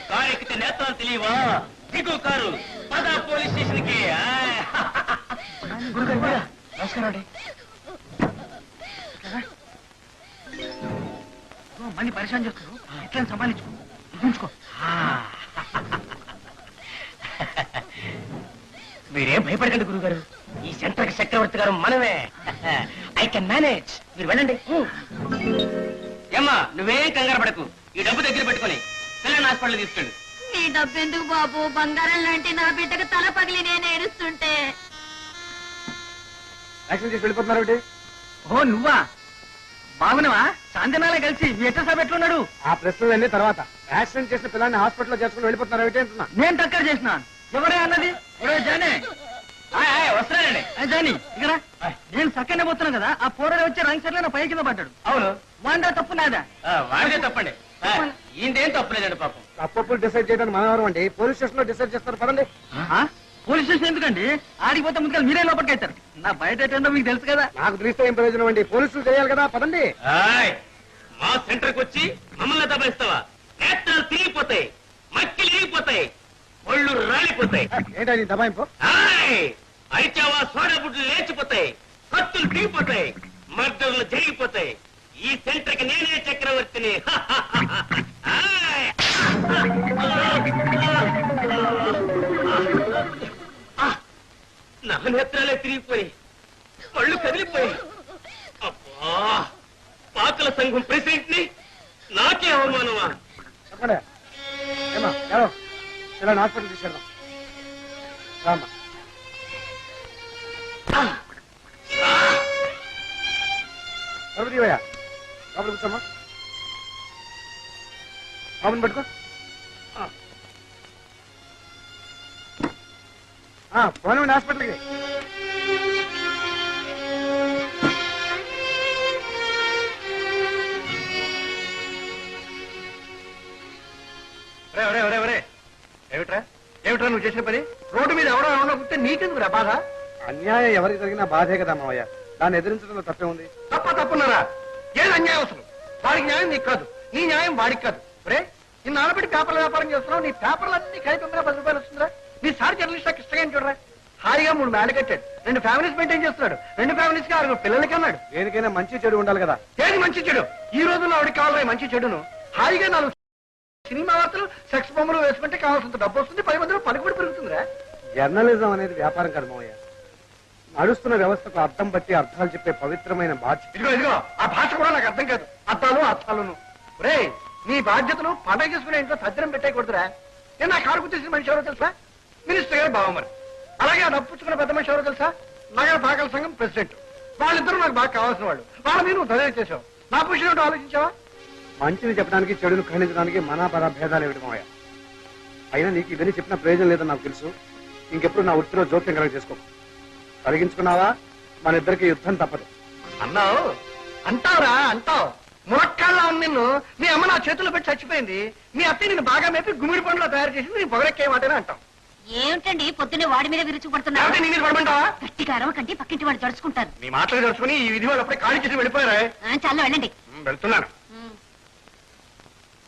Car ఎక్కితే నేత్రాలు తెలియవా? దిగు కారు, పద పోలీస్ స్టేషన్ కి. నమస్కారం అండి. మంది పరిశ్రమ చేస్తారు, ఎట్లా సంపాదించుకో, ఉంచుకో. మీరేం భయపడకండి గురుగారు, ఈ సెంటర్ కి చక్రవర్తి గారు మనమే. I can manage. మీరు వెళ్ళండి. ఏమ్మా, నువ్వేం కంగారు పడకు. ఈ డబ్బు దగ్గర పెట్టుకుని పిల్లల్ని హాస్పిటల్ తీసుకెళ్ళు. నీ డబ్బు ఎందుకు బాబు? బంగారం లాంటి నా బిడ్డకు తల పగిలి నేను ఏడుస్తుంటే. యాక్సిడెంట్ చేసి వెళ్ళిపోతున్నారు. ఓ నువ్వా? బాగున్నావా? చాందనాలే కలిసి మీ ఎట్ట సాబ్ ఎట్లున్నాడు? ఆ ప్రశ్నలన్నీ తర్వాత. యాక్సిడెంట్ చేసిన పిల్లల్ని హాస్పిటల్లో చేసుకుని వెళ్ళిపోతున్నారు అంటున్నా. నేను టక్కర్ చేసిన. ఎవరే అన్నది? జానీ వస్తున్నానండి. జానీ ఇక్కడ నేను సక్కనే పోతున్నా కదా, ఆ పోరడే వచ్చి రంగ్ సర్లే నా పై కింద పడ్డాడు. అవును, వాండా తప్పు నాదా? వాడిదే తప్పండి. ఈయనదేం తప్పులేదండి పాపం. తప్పులు డిసైడ్ చేయడానికి మనవరం అండి. పోలీస్ స్టేషన్ లో డిసైడ్ చేస్తారు పదండి. పోలీస్ స్టేషన్ ఎందుకండి? ఆడిపోతే ముందుగా మీరే లోపలికి వెళ్తారు. నా బయట ఏంటో మీకు తెలుసు కదా. నాకు తెలిస్తే ఏం ప్రయోజనం అండి, పోలీసులు చేయాలి కదా. పదండి. మా సెంటర్కి వచ్చి మమ్మల్ని దబాయిస్తావా? నేత్రాలు తిరిగిపోతాయి, మక్కిలు ఇరిగిపోతాయి, ఒళ్ళు రాలిపోతాయి. ఏంటని దబాయింపు? అరిచావా సోడా బుడ్లు లేచిపోతాయి, కత్తులు దిగిపోతాయి, మర్డర్లు జరిగిపోతాయి. ఈ సెంటర్ కి నేనే చక్రవర్తిని. నా నేత్రాలే తిరిగిపోయి, కళ్ళు కదిలిపోయి. అబ్బా, పాకల సంఘం ప్రెసిడెంట్ ని నాకే అవమానమా? చెప్పండి. ఇలా హాస్పిటల్ తీసుకెళ్దాం. రామ్మా. లోపలికి కూర్చోమ్మా. బాబుని పట్టుకో. పోనివ్వండి హాస్పిటల్కి. ఏమిట్రా నువ్వు చేసిన పని? రోడ్డు మీద ఎవడో ఎవడో కూర్చొని నీకెందుకురా బాధ? అన్యాయం ఎవరికి జరిగినా బాధే కదా మావయ్య. దాన్ని ఎదిరించడంలో తప్పే ఉంది. తప్పున్నారా? ఏది అన్యాయం అసలు? వాడికి న్యాయం నీకు కాదు, నీ న్యాయం వాడికి కాదు. రే, నిన్ను ఆడబెట్టి పేపర్ల వ్యాపారం చేస్తున్నావు. నీ పేపర్లన్నీ కలిపి 10 రూపాయలు వస్తుందా? నీ సార్ జర్నలిస్ట్ ఇష్టంగా చూడరా. హాయిగా 3 మేళ కట్టాడు, 2 ఫ్యామిలీస్ మెయింటైన్ చేస్తున్నాడు, 2 ఫ్యామిలీస్ కి 6 పిల్లలకి అన్నాడు. దేనికైనా మంచి చెడు ఉండాలి కదా. ఏది మంచి చెడు? ఈ రోజుల్లో ఆవిడకి కావాలి మంచి చెడును. హాయిగా 4 సినిమా వార్తలు, సెక్స్ బొమ్మలు వేసుకుంటే కావాల్సినంత డబ్బు వస్తుంది, 10 మందిలో పలుకుబడి పెరుగుతుందిరా. జర్నలిజం అనేది వ్యాపారం కాదు మావయ్య. నడుస్తున్న వ్యవస్థకు అర్థం బట్టి అర్థాలు చెప్పే పవిత్రమైన బాధ్యత. ఇదిగో ఆ భాష కూడా నాకు అర్థం కాదు. అర్థాలును. రే, నీ బాధ్యతలు పండగ చేసుకునే ఇంట్లో తద్దిరం పెట్టేయకూడదురా. నేను నా కారు గుర్తించిన మనిషి ఎవరో తెలుసా? మినిస్టర్ గారు బావమరి. అలాగే ఆ డబ్బు పుచ్చుకున్న పెద్ద మనిషి ఎవరో తెలుసా? నగర పాకల సంఘం ప్రెసిడెంట్. వాళ్ళిద్దరూ నాకు బాగా కావాల్సిన వాళ్ళు. వాళ్ళ మీద నువ్వు ధైర్యం చేసావు. నా పొజిషన్ ఏంటో ఆలోచించావా? మంచిని చెప్పడానికి చెడును ఖండించడానికి మనాపర భేదాలు ఏమిటి మావయ్య? అయినా నీకు ఇవన్నీ చెప్పిన ప్రయోజనం లేదని నాకు తెలుసు. ఇంకెప్పుడు నా వృత్తిలో జోక్యం కలగ చేసుకో. కలిగించుకున్నావా మన ఇద్దరికి యుద్ధం తప్పదు. అన్నావు అంటావు. మునక్కాళ్ళ ఉంది నిన్ను. మీ అమ్మ నా చేతుల్లో పెట్టి చచ్చిపోయింది. మీ అత్త నిన్ను బాగా మేపి గుమిడి పండులో తయారు చేసి నీ పొగరెక్కే మాటనే అంటావు. ఏమిటండి పొద్దున్నే వాడి మీద విరుచుకుపడుతున్నావు? నీ మీద పడమంటావా? గట్టిగా అరవకంటే పక్కింటి వాళ్ళు తడుచుకుంటారు. నీ మాటలు తడుచుకుని ఈ విధి వాళ్ళు అప్పుడే ఖాళీ చేసి వెళ్ళిపోయారా? చాలా వెళ్ళండి. వెళ్తున్నాను.